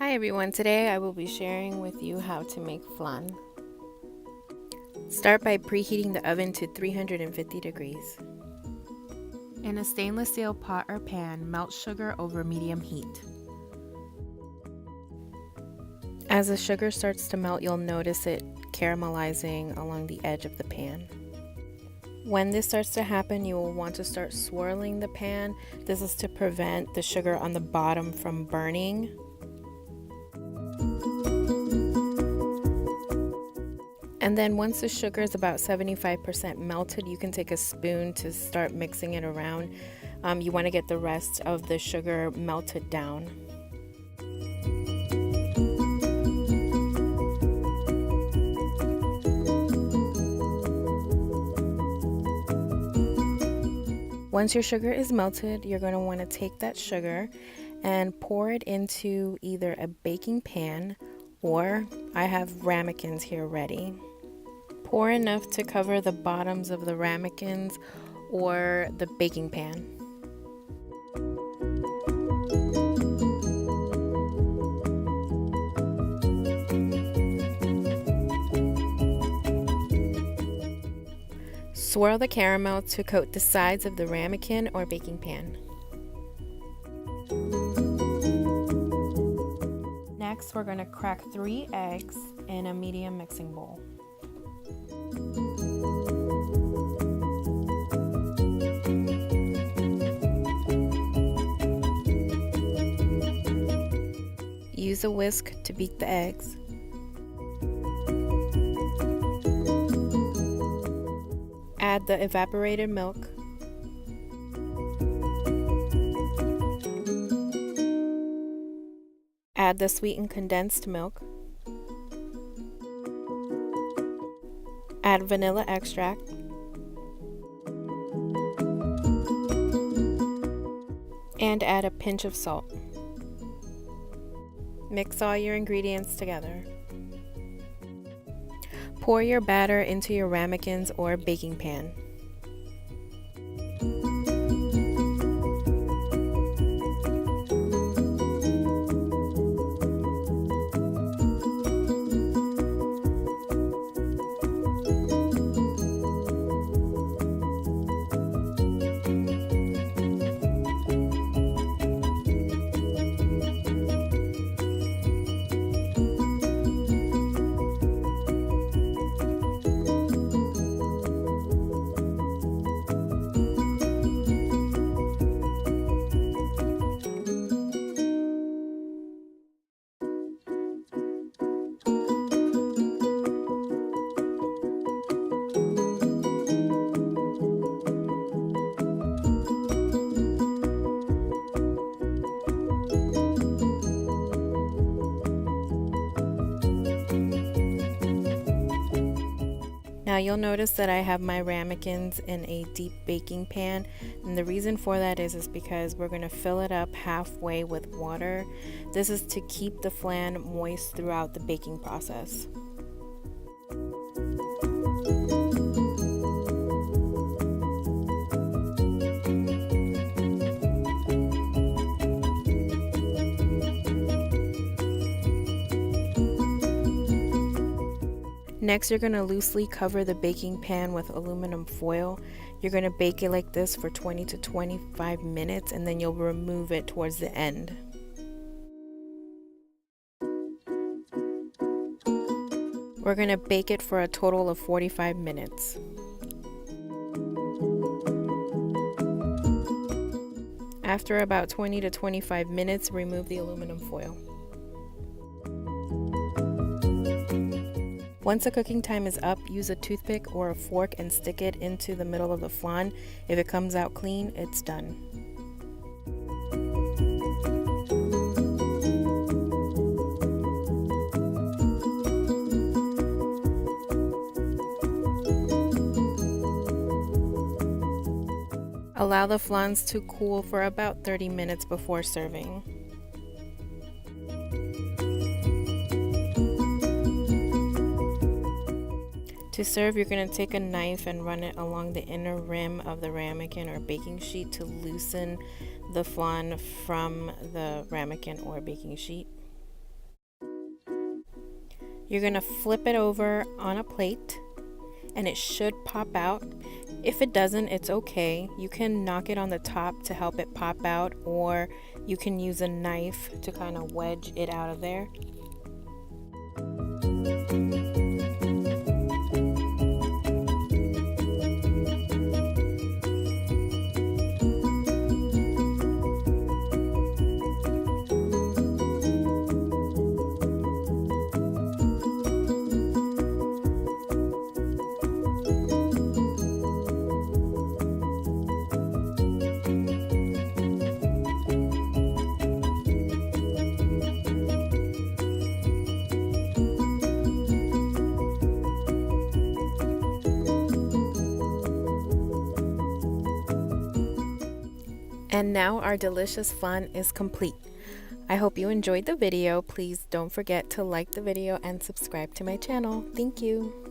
Hi everyone, today I will be sharing with you how to make flan. Start by preheating the oven to 350 degrees. In a stainless steel pot or pan, melt sugar over medium heat. As the sugar starts to melt, you'll notice it caramelizing along the edge of the pan. When this starts to happen, you will want to start swirling the pan. This is to prevent the sugar on the bottom from burning. And then once the sugar is about 75% melted, you can take a spoon to start mixing it around. You want to get the rest of the sugar melted down. Once your sugar is melted, you're going to want to take that sugar and pour it into either a baking pan, or I have ramekins here ready. Pour enough to cover the bottoms of the ramekins or the baking pan. Swirl the caramel to coat the sides of the ramekin or baking pan. Next, we're going to crack 3 eggs in a medium mixing bowl. Use a whisk to beat the eggs. Add the evaporated milk. Add the sweetened condensed milk. Add vanilla extract. And add a pinch of salt. Mix all your ingredients together. Pour your batter into your ramekins or baking pan. Now you'll notice that I have my ramekins in a deep baking pan, and the reason for that is because we're going to fill it up halfway with water. This is to keep the flan moist throughout the baking process. Next, you're going to loosely cover the baking pan with aluminum foil. You're going to bake it like this for 20 to 25 minutes, and then you'll remove it towards the end. We're going to bake it for a total of 45 minutes. After about 20 to 25 minutes, remove the aluminum foil. Once the cooking time is up, use a toothpick or a fork and stick it into the middle of the flan. If it comes out clean, it's done. Allow the flans to cool for about 30 minutes before serving. To serve, you're going to take a knife and run it along the inner rim of the ramekin or baking sheet to loosen the flan from the ramekin or baking sheet. You're going to flip it over on a plate and it should pop out. If it doesn't, it's okay. You can knock it on the top to help it pop out, or you can use a knife to kind of wedge it out of there. And now our delicious flan is complete. I hope you enjoyed the video. Please don't forget to like the video and subscribe to my channel. Thank you.